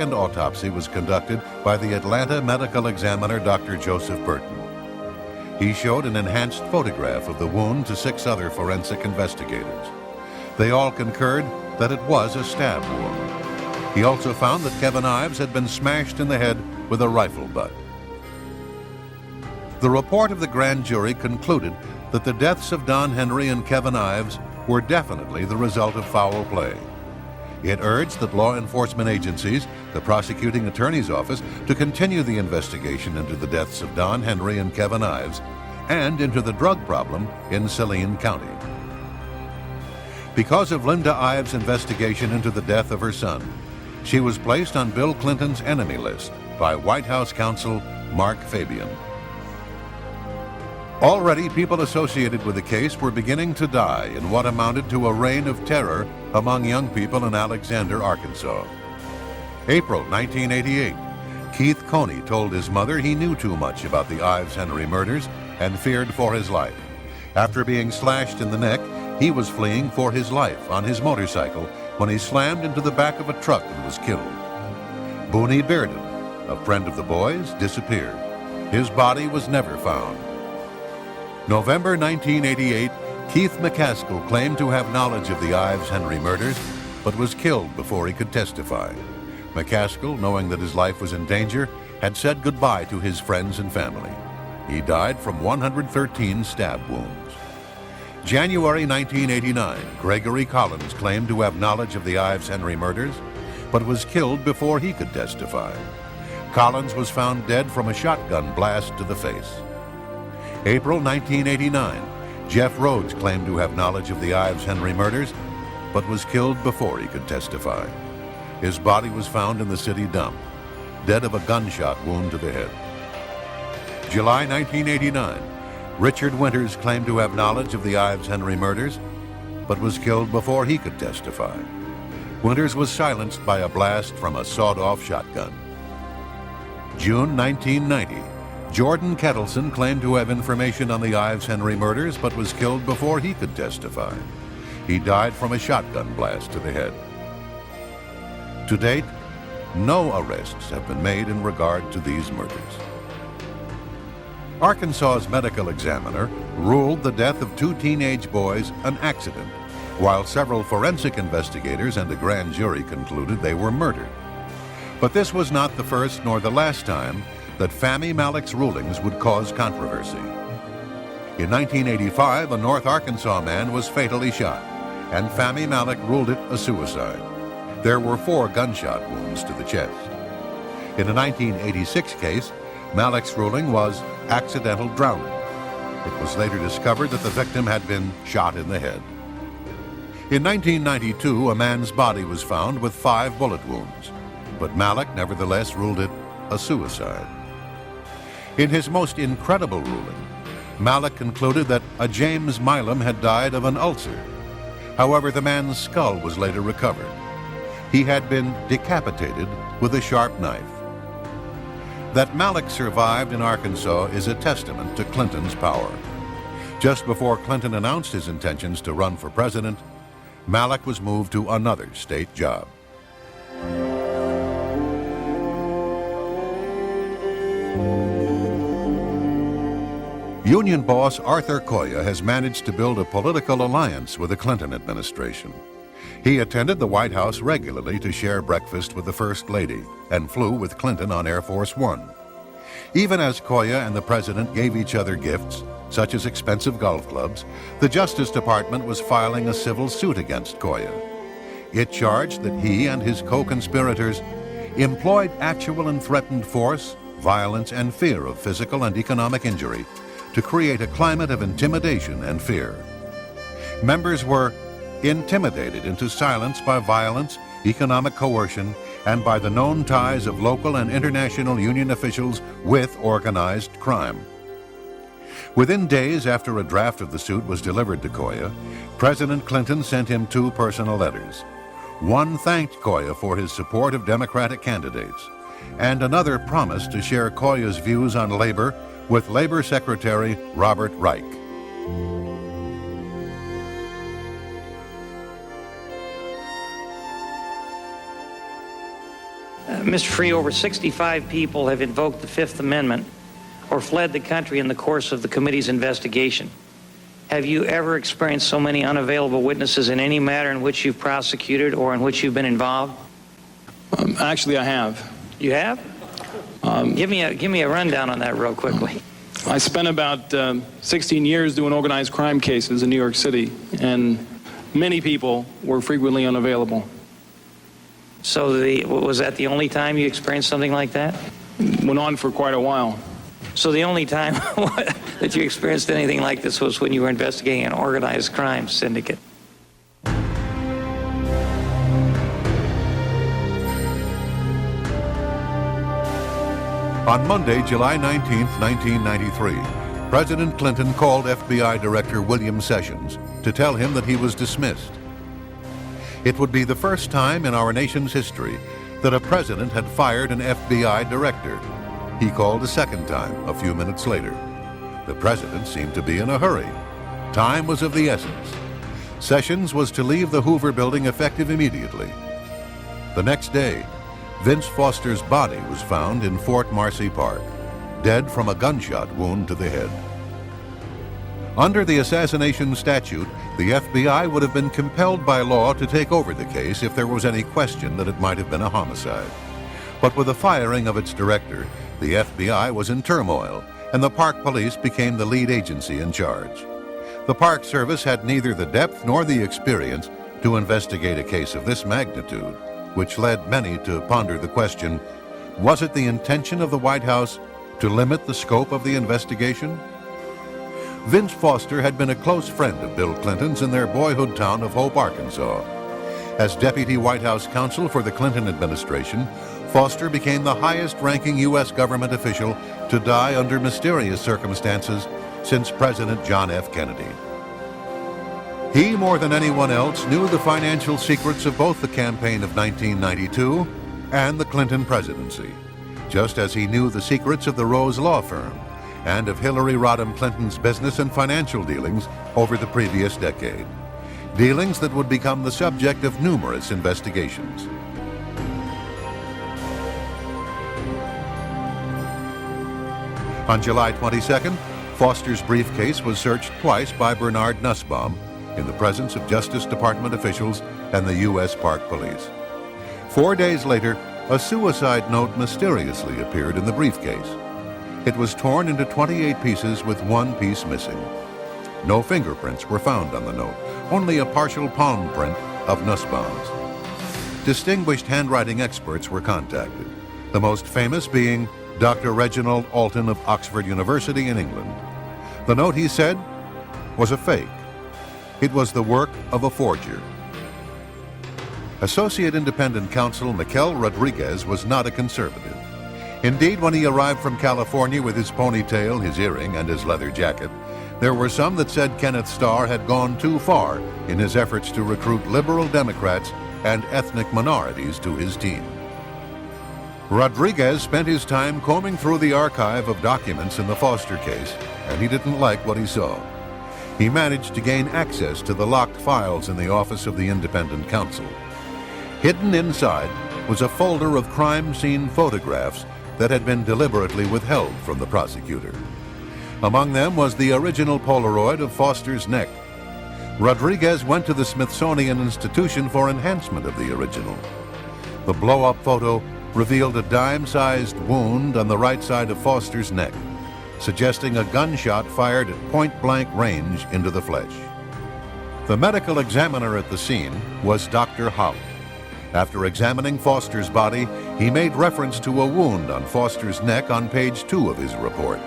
second autopsy was conducted by the Atlanta medical examiner Dr. Joseph Burton. He showed an enhanced photograph of the wound to 6 other forensic investigators. They all concurred that it was a stab wound. He also found that Kevin Ives had been smashed in the head with a rifle butt. The report of the grand jury concluded that the deaths of Don Henry and Kevin Ives were definitely the result of foul play. It urged that law enforcement agencies, the prosecuting attorney's office, to continue the investigation into the deaths of Don Henry and Kevin Ives and into the drug problem in Saline County. Because of Linda Ives' investigation into the death of her son, she was placed on Bill Clinton's enemy list by White House counsel Mark Fabian. Already, people associated with the case were beginning to die in what amounted to a reign of terror among young people in Alexander, Arkansas. April 1988, Keith Coney told his mother he knew too much about the Ives-Henry murders and feared for his life. After being slashed in the neck, he was fleeing for his life on his motorcycle when he slammed into the back of a truck and was killed. Booney Bearden, a friend of the boys, disappeared. His body was never found. November 1988, Keith McCaskill claimed to have knowledge of the Ives-Henry murders, but was killed before he could testify. McCaskill, knowing that his life was in danger, had said goodbye to his friends and family. He died from 113 stab wounds. January 1989, Gregory Collins claimed to have knowledge of the Ives-Henry murders, but was killed before he could testify. Collins was found dead from a shotgun blast to the face. April 1989, Jeff Rhodes claimed to have knowledge of the Ives-Henry murders, but was killed before he could testify. His body was found in the city dump, dead of a gunshot wound to the head. July 1989, Richard Winters claimed to have knowledge of the Ives-Henry murders, but was killed before he could testify. Winters was silenced by a blast from a sawed-off shotgun. June 1990, Jordan Kettleson claimed to have information on the Ives-Henry murders, but was killed before he could testify. He died from a shotgun blast to the head. To date, no arrests have been made in regard to these murders. Arkansas's medical examiner ruled the death of 2 teenage boys an accident, while several forensic investigators and a grand jury concluded they were murdered. But this was not the first nor the last time that Fahmy Malek's rulings would cause controversy. In 1985, a North Arkansas man was fatally shot, and Fahmy Malek ruled it a suicide. There were 4 gunshot wounds to the chest. In a 1986 case, Malek's ruling was accidental drowning. It was later discovered that the victim had been shot in the head. In 1992, a man's body was found with 5 bullet wounds, but Malek nevertheless ruled it a suicide. In his most incredible ruling, Malek concluded that a James Milam had died of an ulcer. However, the man's skull was later recovered. He had been decapitated with a sharp knife. That Malek survived in Arkansas is a testament to Clinton's power. Just before Clinton announced his intentions to run for president, Malek was moved to another state job. Union boss Arthur Coya has managed to build a political alliance with the Clinton administration. He attended the White House regularly to share breakfast with the First Lady and flew with Clinton on Air Force One. Even as Coya and the president gave each other gifts, such as expensive golf clubs, the Justice Department was filing a civil suit against Coya. It charged that he and his co-conspirators employed actual and threatened force, violence, and fear of physical and economic injury to create a climate of intimidation and fear. Members were intimidated into silence by violence, economic coercion, and by the known ties of local and international union officials with organized crime. Within days after a draft of the suit was delivered to Coya, President Clinton sent him 2 personal letters. One thanked Coya for his support of Democratic candidates, and another promised to share Coya's views on labor with Labor Secretary Robert Reich. Mr. Free, over 65 people have invoked the Fifth Amendment or fled the country in the course of the committee's investigation. Have you ever experienced so many unavailable witnesses in any matter in which you've prosecuted or in which you've been involved? Actually, I have. You have? Give me a rundown on that real quickly. I spent about 16 years doing organized crime cases in New York City, and many people were frequently unavailable. So was that the only time you experienced something like that? Went on for quite a while. So the only time that you experienced anything like this was when you were investigating an organized crime syndicate? On Monday, July 19, 1993, President Clinton called FBI Director William Sessions to tell him that he was dismissed. It would be the first time in our nation's history that a president had fired an FBI director. He called a second time a few minutes later. The president seemed to be in a hurry. Time was of the essence. Sessions was to leave the Hoover building effective immediately. The next day, Vince Foster's body was found in Fort Marcy Park, dead from a gunshot wound to the head. Under the assassination statute, the FBI would have been compelled by law to take over the case if there was any question that it might have been a homicide. But with the firing of its director, the FBI was in turmoil, and the Park Police became the lead agency in charge. The Park Service had neither the depth nor the experience to investigate a case of this magnitude, which led many to ponder the question, was it the intention of the White House to limit the scope of the investigation? Vince Foster had been a close friend of Bill Clinton's in their boyhood town of Hope, Arkansas. As Deputy White House Counsel for the Clinton administration, Foster became the highest-ranking U.S. government official to die under mysterious circumstances since President John F. Kennedy. He, more than anyone else, knew the financial secrets of both the campaign of 1992 and the Clinton presidency, just as he knew the secrets of the Rose Law Firm and of Hillary Rodham Clinton's business and financial dealings over the previous decade, dealings that would become the subject of numerous investigations. On July 22nd, Foster's briefcase was searched twice by Bernard Nussbaum in the presence of Justice Department officials and the U.S. Park Police. 4 days later, a suicide note mysteriously appeared in the briefcase. It was torn into 28 pieces with one piece missing. No fingerprints were found on the note, only a partial palm print of Nussbaum's. Distinguished handwriting experts were contacted, the most famous being Dr. Reginald Alton of Oxford University in England. The note, he said, was a fake. It was the work of a forger. Associate Independent Counsel Mikel Rodriguez was not a conservative. Indeed, when he arrived from California with his ponytail, his earring, and his leather jacket, there were some that said Kenneth Starr had gone too far in his efforts to recruit liberal Democrats and ethnic minorities to his team. Rodriguez spent his time combing through the archive of documents in the Foster case, and he didn't like what he saw. He managed to gain access to the locked files in the office of the Independent Counsel. Hidden inside was a folder of crime scene photographs that had been deliberately withheld from the prosecutor. Among them was the original Polaroid of Foster's neck. Rodriguez went to the Smithsonian Institution for enhancement of the original. The blow-up photo revealed a dime-sized wound on the right side of Foster's neck, suggesting a gunshot fired at point-blank range into the flesh. The medical examiner at the scene was Dr. Hout. After examining Foster's body, he made reference to a wound on Foster's neck on page 2 of his report.